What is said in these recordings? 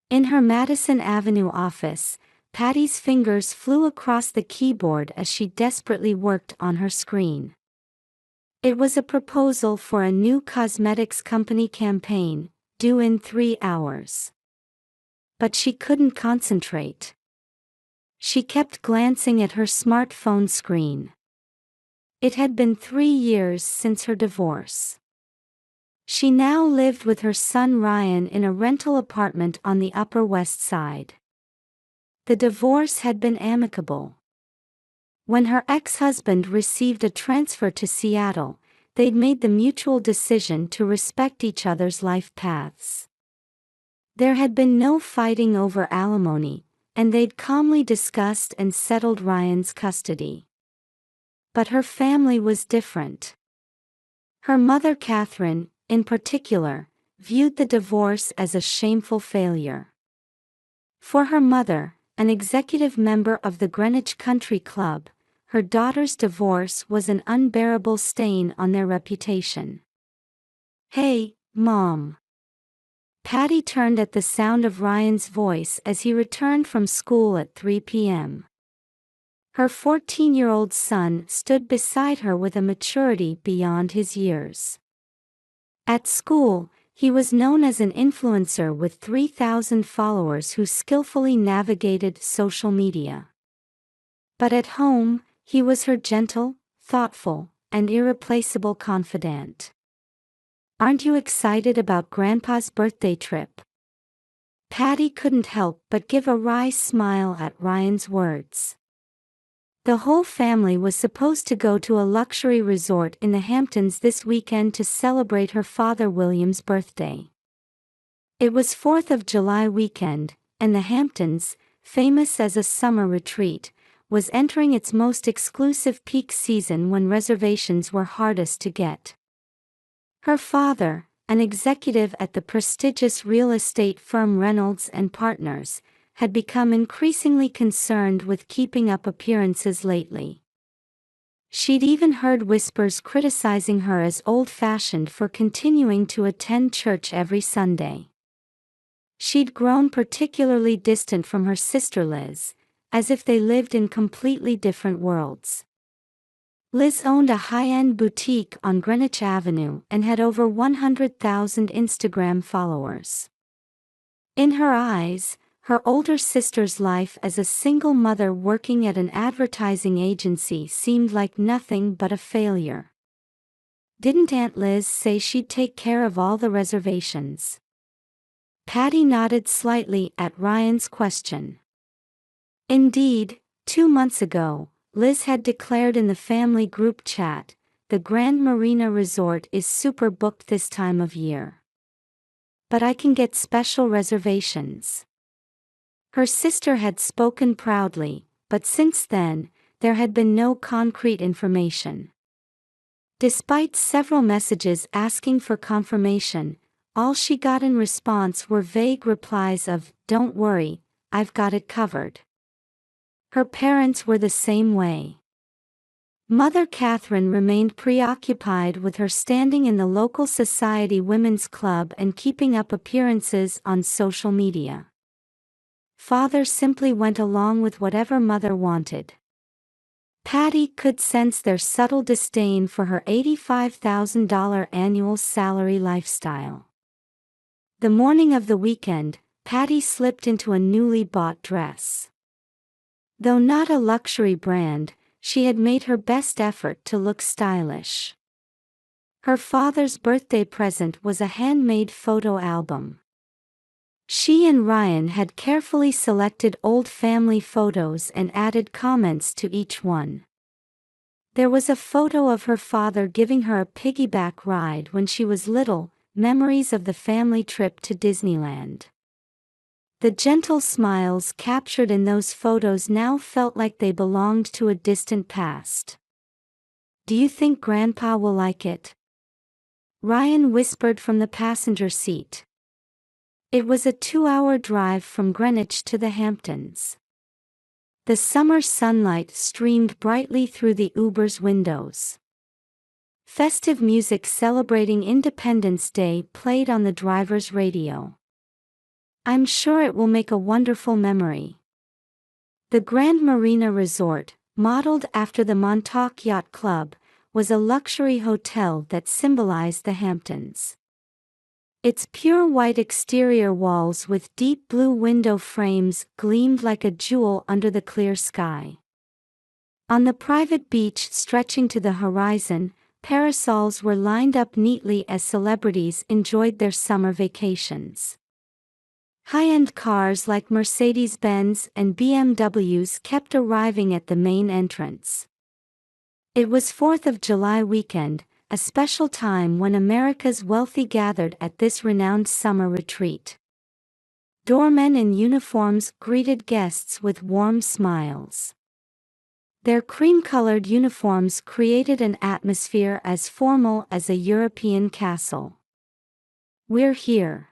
In her Madison Avenue office, Patty's fingers flew across the keyboard as she desperately worked on her screen. It was a proposal for a new cosmetics company campaign, due in 3 hours. But she couldn't concentrate. She kept glancing at her smartphone screen. It had been 3 years since her divorce. She now lived with her son Ryan in a rental apartment on the Upper West Side. The divorce had been amicable. When her ex-husband received a transfer to Seattle, they'd made the mutual decision to respect each other's life paths. There had been no fighting over alimony, and they'd calmly discussed and settled Ryan's custody. But her family was different. Her mother Catherine, in particular, viewed the divorce as a shameful failure. For her mother, an executive member of the Greenwich Country Club, her daughter's divorce was an unbearable stain on their reputation. "Hey, Mom." Patty turned at the sound of Ryan's voice as he returned from school at 3 p.m. Her 14-year-old son stood beside her with a maturity beyond his years. At school, he was known as an influencer with 3,000 followers who skillfully navigated social media. But at home, he was her gentle, thoughtful, and irreplaceable confidant. "Aren't you excited about Grandpa's birthday trip?" Patty couldn't help but give a wry smile at Ryan's words. The whole family was supposed to go to a luxury resort in the Hamptons this weekend to celebrate her father William's birthday. It was 4th of July weekend, and the Hamptons, famous as a summer retreat, was entering its most exclusive peak season when reservations were hardest to get. Her father, an executive at the prestigious real estate firm Reynolds and Partners, had become increasingly concerned with keeping up appearances lately. She'd even heard whispers criticizing her as old-fashioned for continuing to attend church every Sunday. She'd grown particularly distant from her sister Liz, as if they lived in completely different worlds. Liz owned a high-end boutique on Greenwich Avenue and had over 100,000 Instagram followers. In her eyes, her older sister's life as a single mother working at an advertising agency seemed like nothing but a failure. "Didn't Aunt Liz say she'd take care of all the reservations?" Patty nodded slightly at Ryan's question. Indeed, 2 months ago, Liz had declared in the family group chat, "The Grand Marina Resort is super booked this time of year. But I can get special reservations." Her sister had spoken proudly, but since then, there had been no concrete information. Despite several messages asking for confirmation, all she got in response were vague replies of, "Don't worry, I've got it covered." Her parents were the same way. Mother Catherine remained preoccupied with her standing in the local society women's club and keeping up appearances on social media. Father simply went along with whatever mother wanted. Patty could sense their subtle disdain for her $85,000 annual salary lifestyle. The morning of the weekend, Patty slipped into a newly bought dress. Though not a luxury brand, she had made her best effort to look stylish. Her father's birthday present was a handmade photo album. She and Ryan had carefully selected old family photos and added comments to each one. There was a photo of her father giving her a piggyback ride when she was little, memories of the family trip to Disneyland. The gentle smiles captured in those photos now felt like they belonged to a distant past. "Do you think Grandpa will like it?" Ryan whispered from the passenger seat. It was a 2-hour drive from Greenwich to the Hamptons. The summer sunlight streamed brightly through the Uber's windows. Festive music celebrating Independence Day played on the driver's radio. I'm sure it will make a wonderful memory. The Grand Marina Resort, modeled after the Montauk Yacht Club, was a luxury hotel that symbolized the Hamptons. Its pure white exterior walls with deep blue window frames gleamed like a jewel under the clear sky. On the private beach stretching to the horizon, parasols were lined up neatly as celebrities enjoyed their summer vacations. High-end cars like Mercedes-Benz and BMWs kept arriving at the main entrance. It was 4th of July weekend, a special time when America's wealthy gathered at this renowned summer retreat. Doormen in uniforms greeted guests with warm smiles. Their cream-colored uniforms created an atmosphere as formal as a European castle. "We're here."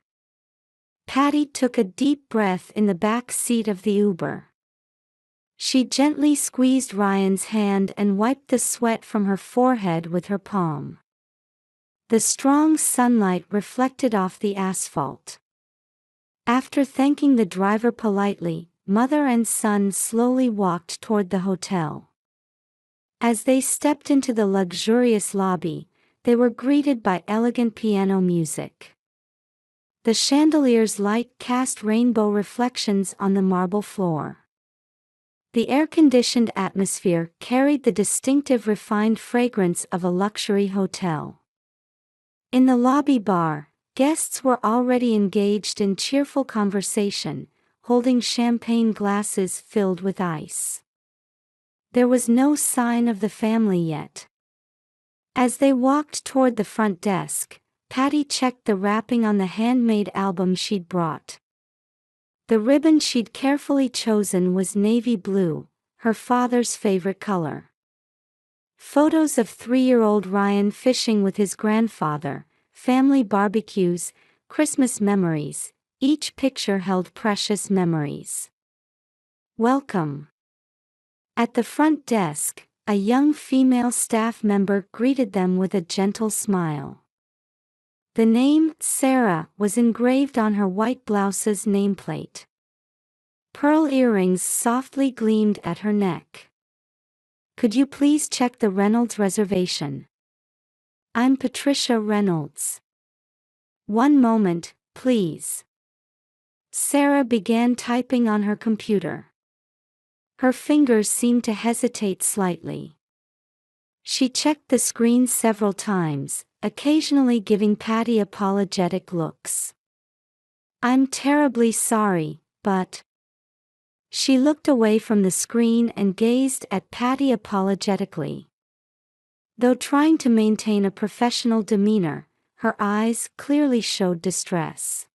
Patty took a deep breath in the back seat of the Uber. She gently squeezed Ryan's hand and wiped the sweat from her forehead with her palm. The strong sunlight reflected off the asphalt. After thanking the driver politely, mother and son slowly walked toward the hotel. As they stepped into the luxurious lobby, they were greeted by elegant piano music. The chandelier's light cast rainbow reflections on the marble floor. The air-conditioned atmosphere carried the distinctive refined fragrance of a luxury hotel. In the lobby bar, guests were already engaged in cheerful conversation, holding champagne glasses filled with ice. There was no sign of the family yet. As they walked toward the front desk, Patty checked the wrapping on the handmade album she'd brought. The ribbon she'd carefully chosen was navy blue, her father's favorite color. Photos of 3-year-old Ryan fishing with his grandfather, family barbecues, Christmas memories, each picture held precious memories. "Welcome." At the front desk, a young female staff member greeted them with a gentle smile. The name, Sarah, was engraved on her white blouse's nameplate. Pearl earrings softly gleamed at her neck. "Could you please check the Reynolds reservation?" "I'm Patricia Reynolds." "One moment, please." Sarah began typing on her computer. Her fingers seemed to hesitate slightly. She checked the screen several times, occasionally giving Patty apologetic looks. "I'm terribly sorry, but..." She looked away from the screen and gazed at Patty apologetically. Though trying to maintain a professional demeanor, her eyes clearly showed distress.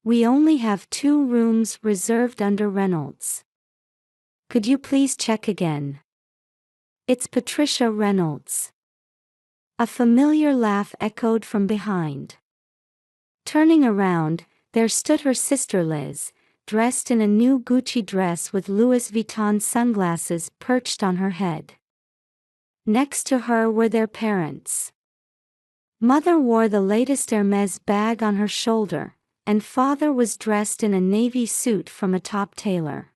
"We only have 2 rooms reserved under Reynolds. Could you please check again?" "It's Patricia Reynolds." A familiar laugh echoed from behind. Turning around, there stood her sister Liz, dressed in a new Gucci dress with Louis Vuitton sunglasses perched on her head. Next to her were their parents. Mother wore the latest Hermès bag on her shoulder, and father was dressed in a navy suit from a top tailor.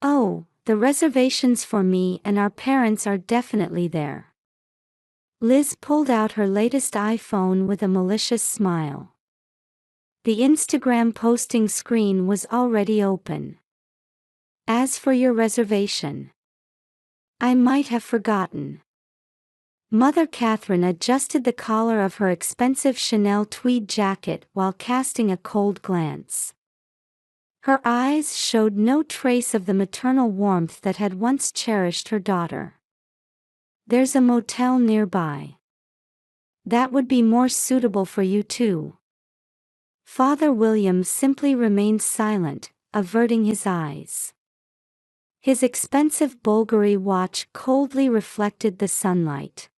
"Oh, the reservations for me and our parents are definitely there." Liz pulled out her latest iPhone with a malicious smile. The Instagram posting screen was already open. "As for your reservation, I might have forgotten." Mother Catherine adjusted the collar of her expensive Chanel tweed jacket while casting a cold glance. Her eyes showed no trace of the maternal warmth that had once cherished her daughter. "There's a motel nearby. That would be more suitable for you too." Father William simply remained silent, averting his eyes. His expensive Bulgari watch coldly reflected the sunlight.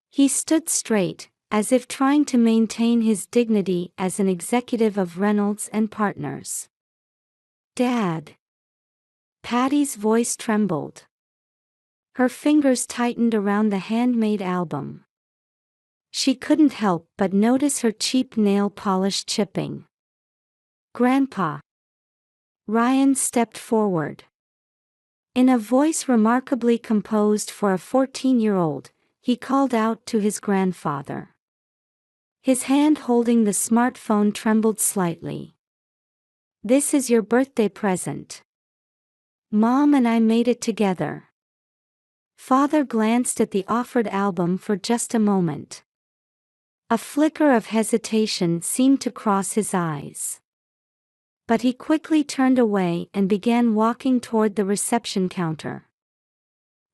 He stood straight, as if trying to maintain his dignity as an executive of Reynolds and Partners. "Dad." Patty's voice trembled. Her fingers tightened around the handmade album. She couldn't help but notice her cheap nail polish chipping. Grandpa. Ryan stepped forward. In a voice remarkably composed for a 14-year-old, he called out to his grandfather. His hand holding the smartphone trembled slightly. "This is your birthday present. Mom and I made it together." Father glanced at the offered album for just a moment. A flicker of hesitation seemed to cross his eyes. But he quickly turned away and began walking toward the reception counter.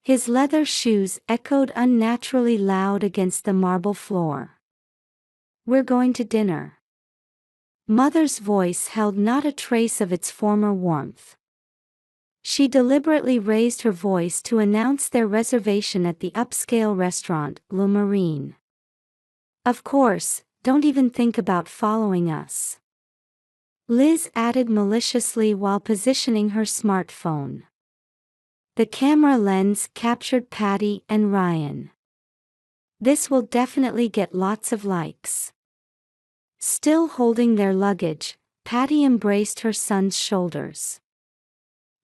His leather shoes echoed unnaturally loud against the marble floor. "We're going to dinner." Mother's voice held not a trace of its former warmth. She deliberately raised her voice to announce their reservation at the upscale restaurant, Le Marine. "Of course, don't even think about following us," Liz added maliciously while positioning her smartphone. The camera lens captured Patty and Ryan. "This will definitely get lots of likes." Still holding their luggage, Patty embraced her son's shoulders.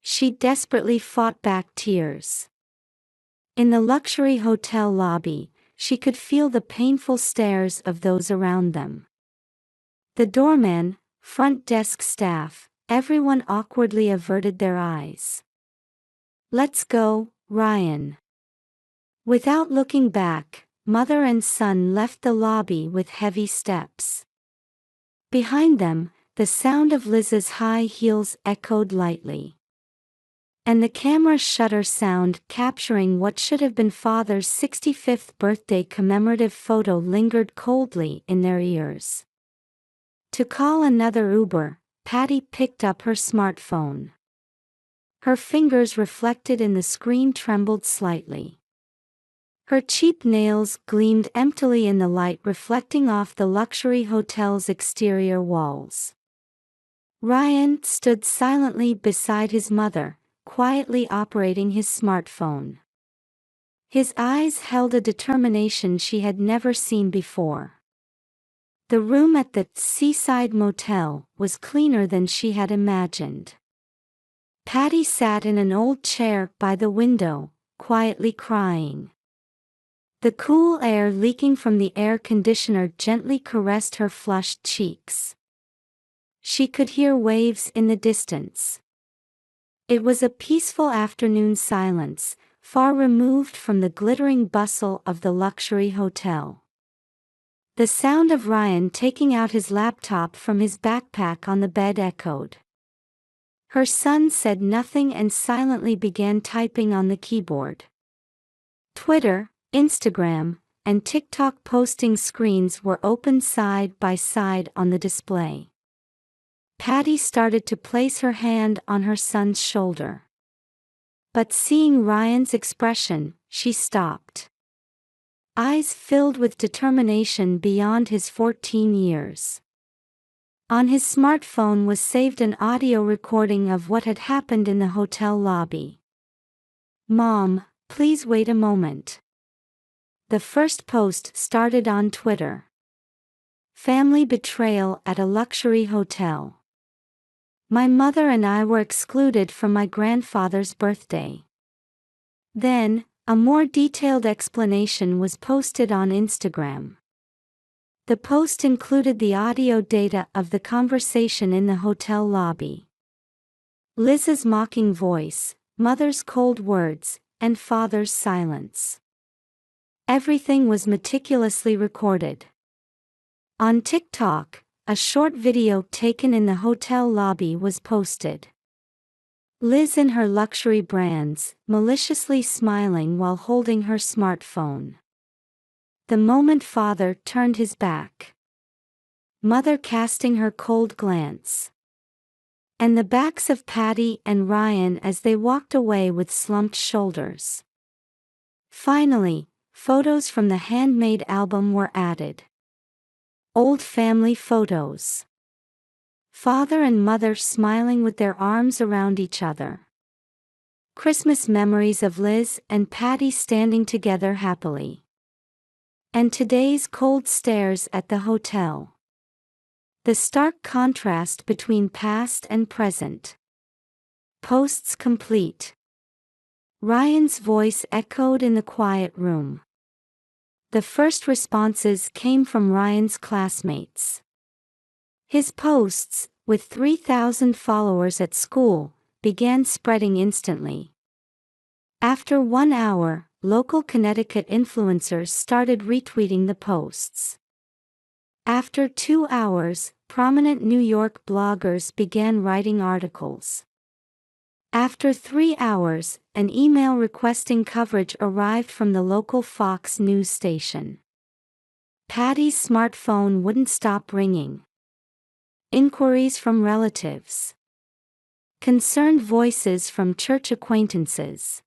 She desperately fought back tears. In the luxury hotel lobby, she could feel the painful stares of those around them. The doorman, front desk staff, everyone awkwardly averted their eyes. "Let's go, Ryan." Without looking back, mother and son left the lobby with heavy steps. Behind them, the sound of Liz's high heels echoed lightly. And the camera shutter sound capturing what should have been Father's 65th birthday commemorative photo lingered coldly in their ears. To call another Uber, Patty picked up her smartphone. Her fingers reflected in the screen trembled slightly. Her cheap nails gleamed emptily in the light reflecting off the luxury hotel's exterior walls. Ryan stood silently beside his mother, quietly operating his smartphone. His eyes held a determination she had never seen before. The room at the seaside motel was cleaner than she had imagined. Patty sat in an old chair by the window, quietly crying. The cool air leaking from the air conditioner gently caressed her flushed cheeks. She could hear waves in the distance. It was a peaceful afternoon silence, far removed from the glittering bustle of the luxury hotel. The sound of Ryan taking out his laptop from his backpack on the bed echoed. Her son said nothing and silently began typing on the keyboard. Twitter, Instagram, and TikTok posting screens were open side by side on the display. Patty started to place her hand on her son's shoulder. But seeing Ryan's expression, she stopped. Eyes filled with determination beyond his 14 years. On his smartphone was saved an audio recording of what had happened in the hotel lobby. "Mom, please wait a moment." The first post started on Twitter. "Family betrayal at a luxury hotel. My mother and I were excluded from my grandfather's birthday." Then, a more detailed explanation was posted on Instagram. The post included the audio data of the conversation in the hotel lobby. Liz's mocking voice, mother's cold words, and father's silence. Everything was meticulously recorded. On TikTok, a short video taken in the hotel lobby was posted. Liz in her luxury brands, maliciously smiling while holding her smartphone. The moment father turned his back. Mother casting her cold glance. And the backs of Patty and Ryan as they walked away with slumped shoulders. Finally, photos from the handmade album were added. Old family photos. Father and mother smiling with their arms around each other. Christmas memories of Liz and Patty standing together happily. And today's cold stares at the hotel. The stark contrast between past and present. Posts complete. Ryan's voice echoed in the quiet room. The first responses came from Ryan's classmates. His posts, with 3,000 followers at school, began spreading instantly. After 1 hour, local Connecticut influencers started retweeting the posts. After 2 hours, prominent New York bloggers began writing articles. After 3 hours, an email requesting coverage arrived from the local Fox News station. Patty's smartphone wouldn't stop ringing. Inquiries from relatives. Concerned voices from church acquaintances.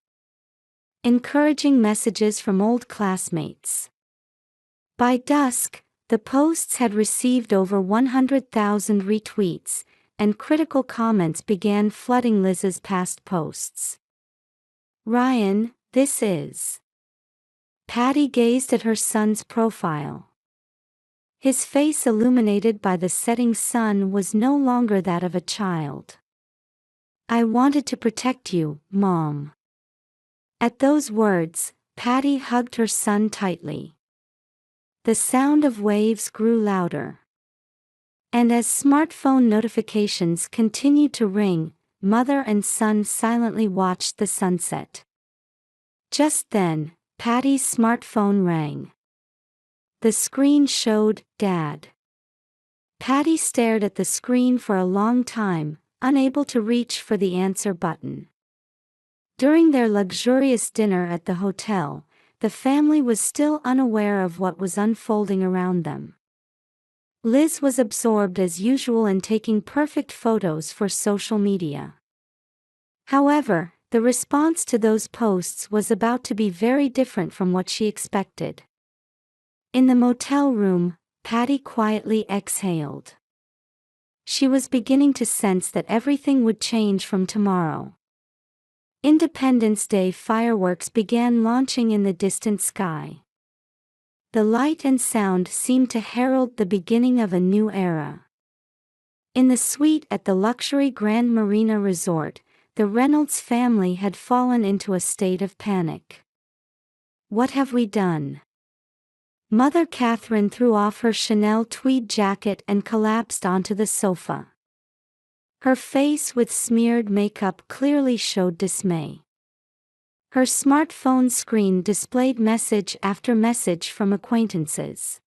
Encouraging messages from old classmates. By dusk, the posts had received over 100,000 retweets, and critical comments began flooding Liz's past posts. "Ryan, this is..." Patty gazed at her son's profile. His face, illuminated by the setting sun, was no longer that of a child. "I wanted to protect you, Mom." At those words, Patty hugged her son tightly. The sound of waves grew louder. And as smartphone notifications continued to ring, mother and son silently watched the sunset. Just then, Patty's smartphone rang. The screen showed "Dad." Patty stared at the screen for a long time, unable to reach for the answer button. During their luxurious dinner at the hotel, the family was still unaware of what was unfolding around them. Liz was absorbed as usual in taking perfect photos for social media. However, the response to those posts was about to be very different from what she expected. In the motel room, Patty quietly exhaled. She was beginning to sense that everything would change from tomorrow. Independence Day fireworks began launching in the distant sky. The light and sound seemed to herald the beginning of a new era. In the suite at the luxury Grand Marina Resort, the Reynolds family had fallen into a state of panic. "What have we done?" Mother Catherine threw off her Chanel tweed jacket and collapsed onto the sofa. Her face, with smeared makeup, clearly showed dismay. Her smartphone screen displayed message after message from acquaintances.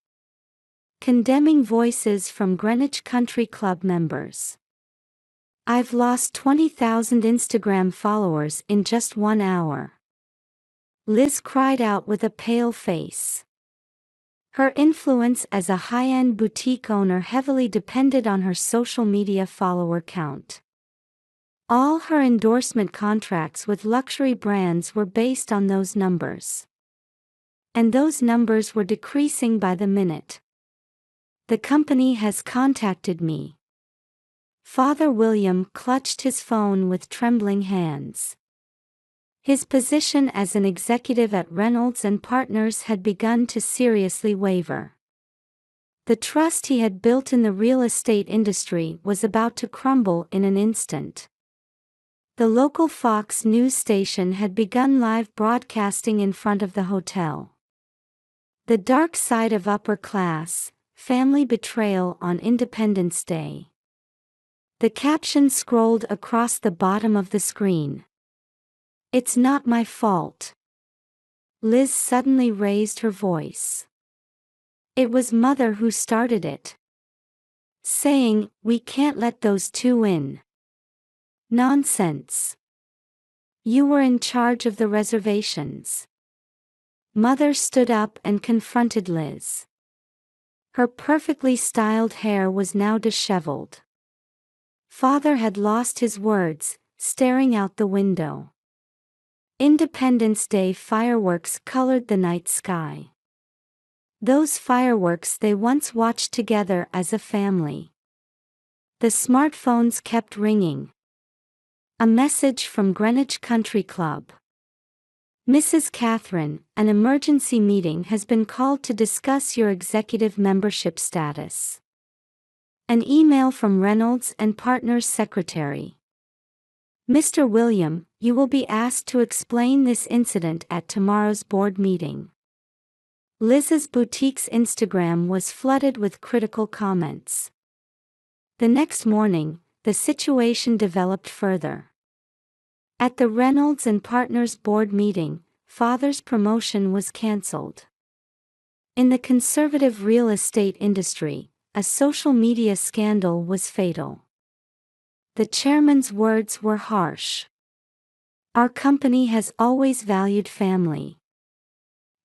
Condemning voices from Greenwich Country Club members. "I've lost 20,000 Instagram followers in just 1 hour." Liz cried out with a pale face. Her influence as a high-end boutique owner heavily depended on her social media follower count. All her endorsement contracts with luxury brands were based on those numbers. And those numbers were decreasing by the minute. "The company has contacted me." Father William clutched his phone with trembling hands. His position as an executive at Reynolds and Partners had begun to seriously waver. The trust he had built in the real estate industry was about to crumble in an instant. The local Fox News station had begun live broadcasting in front of the hotel. "The dark side of upper class, family betrayal on Independence Day." The caption scrolled across the bottom of the screen. "It's not my fault." Liz suddenly raised her voice. It was Mother who started it. Saying, "We can't let those two in." "Nonsense. You were in charge of the reservations." Mother stood up and confronted Liz. Her perfectly styled hair was now disheveled. Father had lost his words, staring out the window. Independence Day fireworks colored the night sky. Those fireworks they once watched together as a family. The smartphones kept ringing. A message from Greenwich Country Club. "Mrs. Catherine, an emergency meeting has been called to discuss your executive membership status." An email from Reynolds and Partners secretary. Mr. William, you will be asked to explain this incident at tomorrow's board meeting. Liz's boutique's Instagram was flooded with critical comments. The next morning, the situation developed further. At the Reynolds and Partners board meeting, father's promotion was cancelled. In the conservative real estate industry, a social media scandal was fatal. The chairman's words were harsh. Our company has always valued family.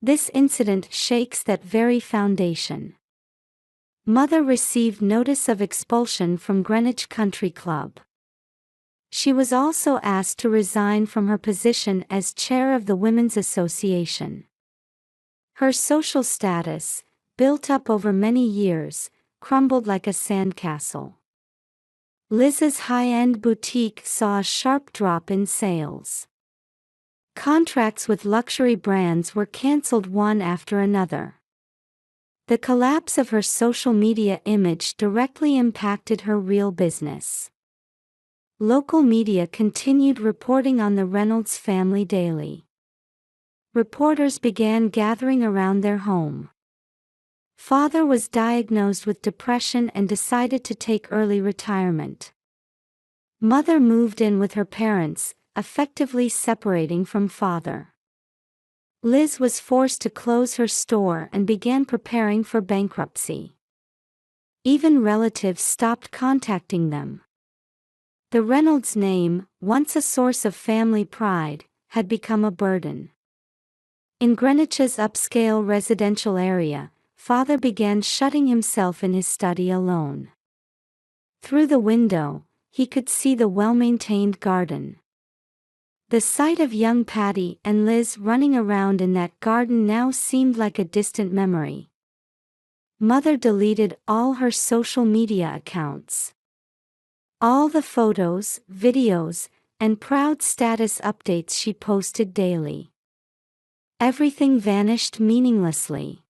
This incident shakes that very foundation. Mother received notice of expulsion from Greenwich Country Club. She was also asked to resign from her position as chair of the Women's Association. Her social status, built up over many years, crumbled like a sandcastle. Liz's high-end boutique saw a sharp drop in sales. Contracts with luxury brands were cancelled one after another. The collapse of her social media image directly impacted her real business. Local media continued reporting on the Reynolds family daily. Reporters began gathering around their home. Father was diagnosed with depression and decided to take early retirement. Mother moved in with her parents, effectively separating from father. Liz was forced to close her store and began preparing for bankruptcy. Even relatives stopped contacting them. The Reynolds name, once a source of family pride, had become a burden. In Greenwich's upscale residential area, father began shutting himself in his study alone. Through the window, he could see the well-maintained garden. The sight of young Patty and Liz running around in that garden now seemed like a distant memory. Mother deleted all her social media accounts. All the photos, videos, and proud status updates she posted daily. Everything vanished meaninglessly.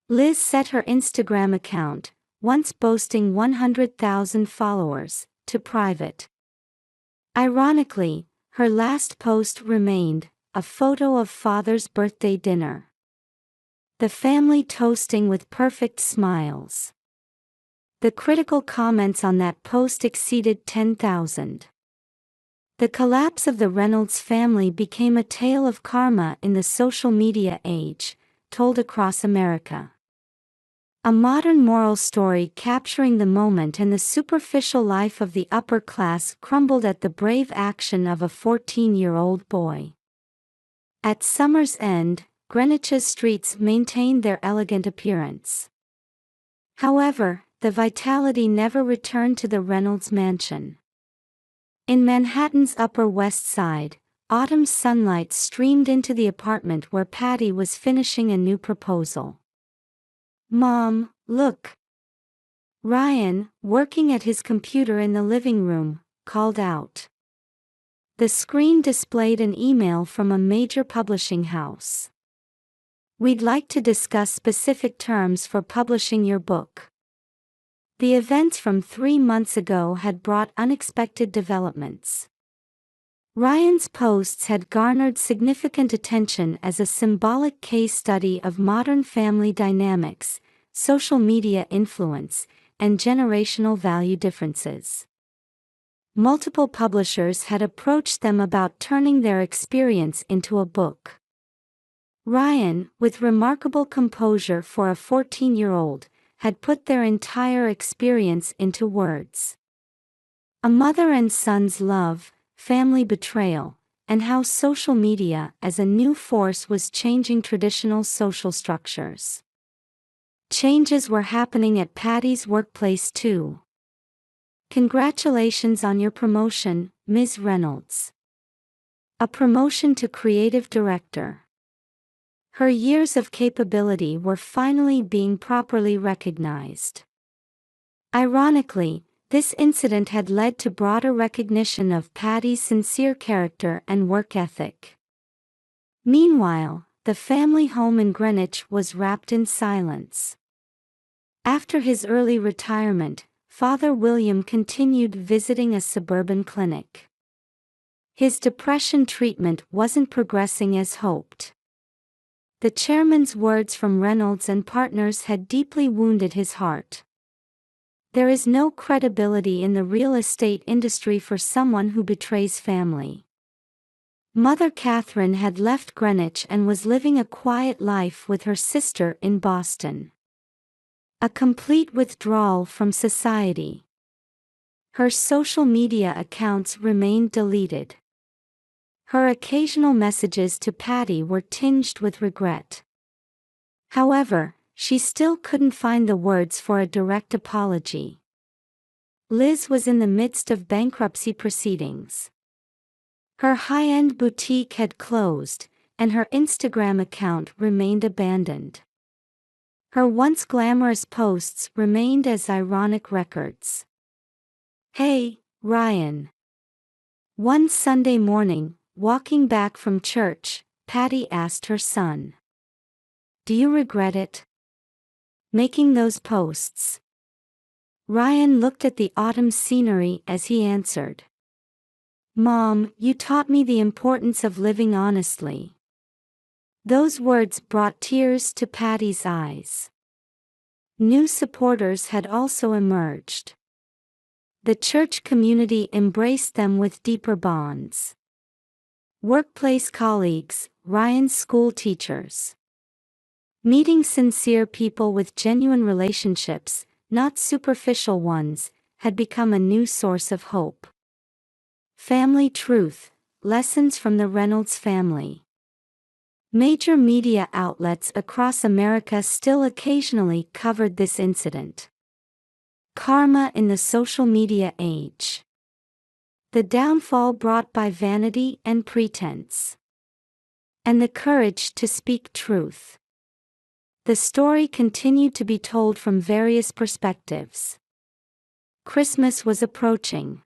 Liz set her Instagram account, once boasting 100,000 followers, to private. Ironically, her last post remained, a photo of father's birthday dinner. The family toasting with perfect smiles. The critical comments on that post exceeded 10,000. The collapse of the Reynolds family became a tale of karma in the social media age, told across America. A modern moral story capturing the moment and the superficial life of the upper class crumbled at the brave action of a 14-year-old boy. At summer's end, Greenwich's streets maintained their elegant appearance. However, the vitality never returned to the Reynolds mansion. In Manhattan's Upper West Side, autumn sunlight streamed into the apartment where Patty was finishing a new proposal. "Mom, look!" Ryan, working at his computer in the living room, called out. The screen displayed an email from a major publishing house. "We'd like to discuss specific terms for publishing your book." The events from 3 months ago had brought unexpected developments. Ryan's posts had garnered significant attention as a symbolic case study of modern family dynamics, social media influence, and generational value differences. Multiple publishers had approached them about turning their experience into a book. Ryan, with remarkable composure for a 14-year-old, had put their entire experience into words. A mother and son's love, family betrayal, and how social media as a new force was changing traditional social structures. Changes were happening at Patty's workplace too. "Congratulations on your promotion, Ms. Reynolds." A promotion to creative director. Her years of capability were finally being properly recognized. Ironically, this incident had led to broader recognition of Patty's sincere character and work ethic. Meanwhile, the family home in Greenwich was wrapped in silence. After his early retirement, Father William continued visiting a suburban clinic. His depression treatment wasn't progressing as hoped. The chairman's words from Reynolds and partners had deeply wounded his heart. There is no credibility in the real estate industry for someone who betrays family. Mother Catherine had left Greenwich and was living a quiet life with her sister in Boston. A complete withdrawal from society. Her social media accounts remained deleted. Her occasional messages to Patty were tinged with regret. However, she still couldn't find the words for a direct apology. Liz was in the midst of bankruptcy proceedings. Her high-end boutique had closed, and her Instagram account remained abandoned. Her once glamorous posts remained as ironic records. "Hey, Ryan." One Sunday morning, walking back from church, Patty asked her son, "Do you regret it? Making those posts?" Ryan looked at the autumn scenery as he answered, "Mom, you taught me the importance of living honestly." Those words brought tears to Patty's eyes. New supporters had also emerged. The church community embraced them with deeper bonds. Workplace colleagues, Ryan's school teachers. Meeting sincere people with genuine relationships, not superficial ones, had become a new source of hope. Family truth, lessons from the Reynolds family. Major media outlets across America still occasionally covered this incident. Karma in the social media age. The downfall brought by vanity and pretense. And the courage to speak truth. The story continued to be told from various perspectives. Christmas was approaching.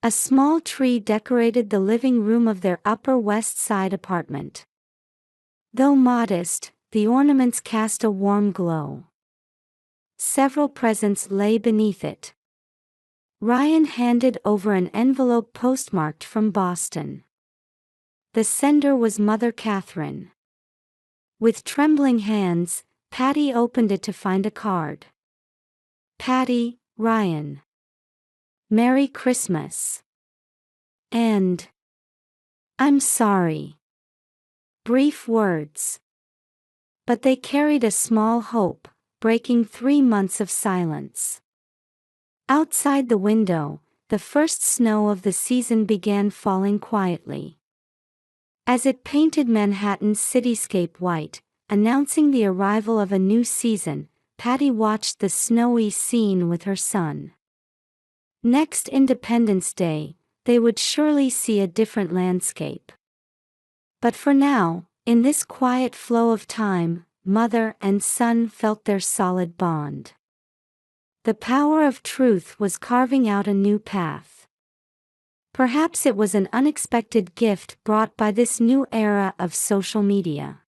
A small tree decorated the living room of their Upper West Side apartment. Though modest, the ornaments cast a warm glow. Several presents lay beneath it. Ryan handed over an envelope postmarked from Boston. The sender was Mother Catherine. With trembling hands, Patty opened it to find a card. "Patty, Ryan. Merry Christmas. And I'm sorry." Brief words. But they carried a small hope, breaking 3 months of silence. Outside the window, the first snow of the season began falling quietly. As it painted Manhattan's cityscape white, announcing the arrival of a new season, Patty watched the snowy scene with her son. Next Independence Day, they would surely see a different landscape. But for now, in this quiet flow of time, mother and son felt their solid bond. The power of truth was carving out a new path. Perhaps it was an unexpected gift brought by this new era of social media.